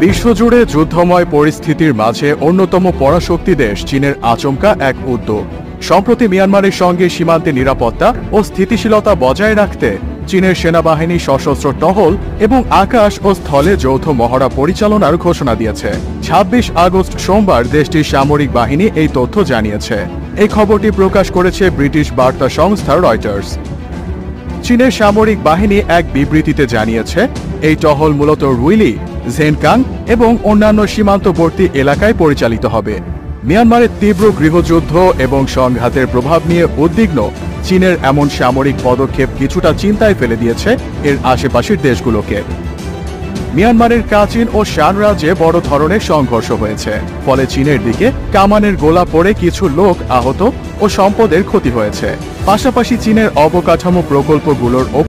বিশ্বজুড়ে যুদ্ধময় পরিস্থিতির মাঝে অন্যতম পরাশক্তি দেশ চীনের আচমকা এক উদ্যোগ। সম্প্রতি মিয়ানমারের সঙ্গে সীমান্তে নিরাপত্তা ও স্থিতিশীলতা বজায় রাখতে চীনের সেনাবাহিনী সশস্ত্র টহল এবং আকাশ ও স্থলে যৌথ মহড়া পরিচালনার ঘোষণা দিয়েছে। ২৬ আগস্ট সোমবার দেশটির সামরিক বাহিনী এই তথ্য জানিয়েছে। এই খবরটি প্রকাশ করেছে ব্রিটিশ বার্তা সংস্থা রয়টার্স। চীনের সামরিক বাহিনী এক বিবৃতিতে জানিয়েছে, এই টহল মূলত রুইলি, ঝেনকাং এবং অন্যান্য সীমান্তবর্তী এলাকায় পরিচালিত হবে। মিয়ানমারের তীব্র গৃহযুদ্ধ এবং সংঘাতের প্রভাব নিয়ে উদ্বিগ্ন চীনের এমন সামরিক পদক্ষেপ কিছুটা চিন্তায় ফেলে দিয়েছে এর আশেপাশের দেশগুলোকে। মিয়ানমারের কাচিন ও শান রাজ্যে বড় ধরনের সংঘর্ষ হয়েছে, ফলে চীনের দিকে কামানের গোলা পড়ে কিছু লোক আহত ও সম্পদের ক্ষতি হয়েছে। পাশাপাশি চীনের অবকাঠামো প্রকল্পগুলোর